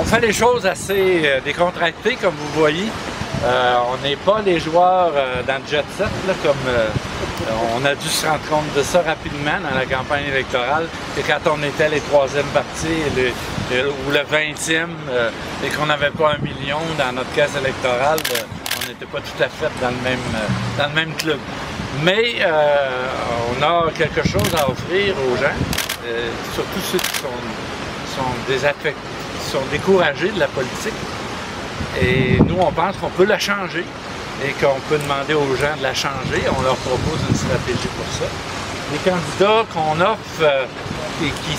On fait les choses assez décontractées, comme vous voyez. On n'est pas les joueurs dans le jet set, là, comme on a dû se rendre compte de ça rapidement dans la campagne électorale, et quand on était les troisième partis ou le 20e, et qu'on n'avait pas 1 million dans notre caisse électorale, on n'était pas tout à fait dans le même club. Mais on a quelque chose à offrir aux gens, surtout ceux qui sont découragés de la politique. Et nous, on pense qu'on peut la changer et qu'on peut demander aux gens de la changer. On leur propose une stratégie pour ça. Les candidats qu'on offre et qui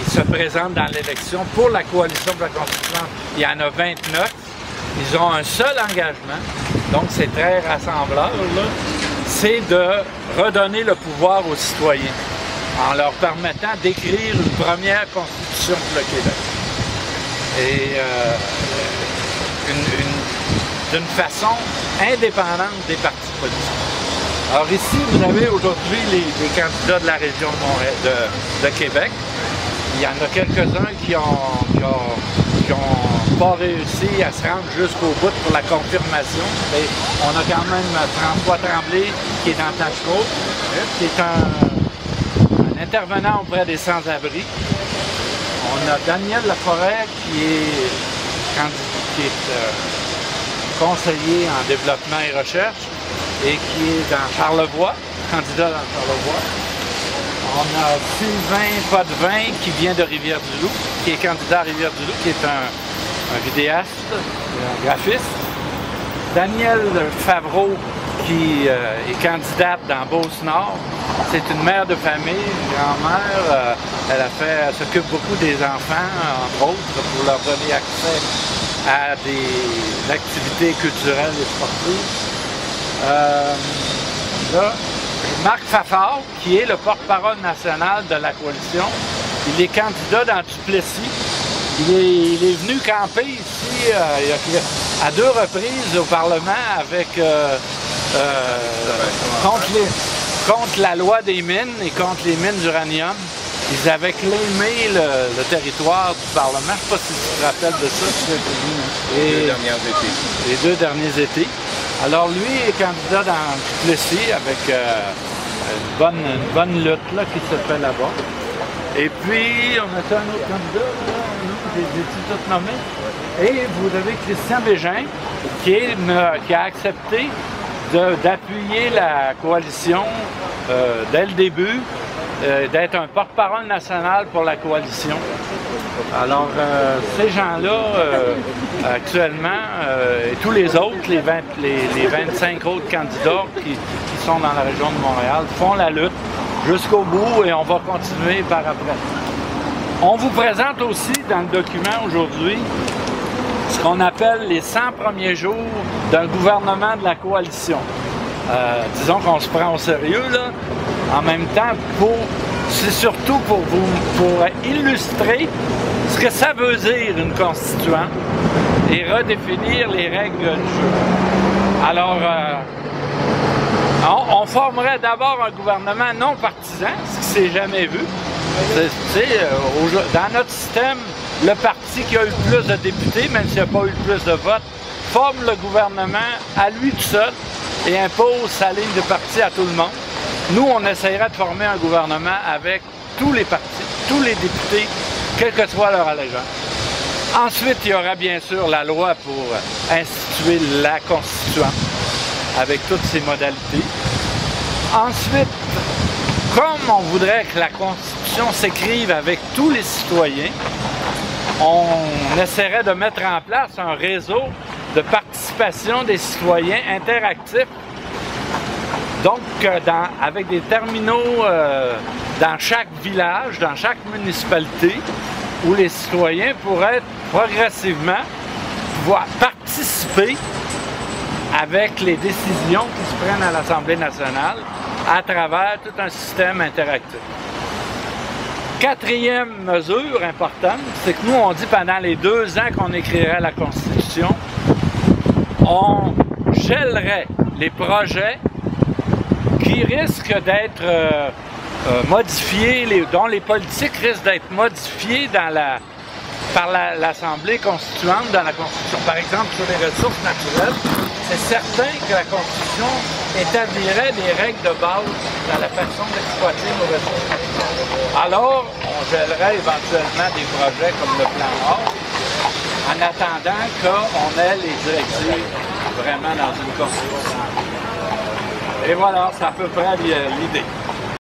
se présentent dans l'élection pour la coalition pour la Constitution, il y en a 29. Ils ont un seul engagement, donc c'est très rassembleur, c'est de redonner le pouvoir aux citoyens en leur permettant d'écrire une première constitution pour le Québec. Et d'une façon indépendante des partis politiques. Alors ici, vous avez aujourd'hui les candidats de la région de Québec. Il y en a quelques-uns qui ont pas réussi à se rendre jusqu'au bout pour la confirmation. Et on a quand même François Tremblay qui est dans Tachereau, qui est un intervenant auprès des sans-abri. On a Daniel Laforêt qui est conseiller en développement et recherche et qui est dans Charlevoix, candidat dans Charlevoix. On a Sylvain Potvin qui vient de Rivière-du-Loup, qui est candidat à Rivière-du-Loup, qui est un vidéaste, un graphiste. Danielle Favreau qui est candidate dans Beauce-Nord. C'est une mère de famille, une grand-mère. Elle s'occupe beaucoup des enfants, entre autres, pour leur donner accès à des activités culturelles et sportives. Là, Marc Fafard, qui est le porte-parole national de la coalition, il est candidat dans Duplessis. Il est venu camper ici à 2 reprises au Parlement avec contre la loi des mines et contre les mines d'uranium. Ils avaient clémé le territoire du Parlement. Je ne sais pas si tu te rappelles de ça. Les 2 derniers étés. Alors lui est candidat dans Duplessis avec une bonne lutte là, qui se fait là-bas. Et puis, on a un autre candidat, j'ai tout nommé. Et vous avez Christian Bégin qui a accepté d'appuyer la coalition dès le début, d'être un porte-parole national pour la coalition. Alors, ces gens-là, actuellement, et tous les autres, les 25 autres candidats qui sont dans la région de Montréal, font la lutte jusqu'au bout et on va continuer par après. On vous présente aussi dans le document aujourd'hui ce qu'on appelle les 100 premiers jours d'un gouvernement de la coalition. Disons qu'on se prend au sérieux, là. En même temps, c'est surtout pour illustrer ce que ça veut dire une constituante et redéfinir les règles du jeu. Alors, on formerait d'abord un gouvernement non partisan, ce qui ne s'est jamais vu. Dans notre système, le parti qui a eu le plus de députés, même s'il n'y a pas eu le plus de votes, forme le gouvernement à lui tout seul et impose sa ligne de parti à tout le monde. Nous, on essaierait de former un gouvernement avec tous les partis, tous les députés, quelle que soit leur allégeance. Ensuite, il y aura bien sûr la loi pour instituer la constituante avec toutes ses modalités. Ensuite, comme on voudrait que la Constitution s'écrive avec tous les citoyens, on essaierait de mettre en place un réseau de participation des citoyens interactifs. Donc, avec des terminaux dans chaque village, dans chaque municipalité, où les citoyens pourraient progressivement pouvoir participer avec les décisions qui se prennent à l'Assemblée nationale à travers tout un système interactif. Quatrième mesure importante, c'est que nous, on dit pendant les 2 ans qu'on écrirait la Constitution, on gèlerait les projets qui risquent d'être modifiés, dont les politiques risquent d'être modifiés par l'Assemblée constituante dans la Constitution. Par exemple, sur les ressources naturelles, c'est certain que la Constitution établirait des règles de base dans la façon d'exploiter nos ressources naturelles. Alors, on gèlerait éventuellement des projets comme le Plan Nord, en attendant qu'on ait les directives vraiment dans une Constitution. Et voilà, c'est à peu près l'idée.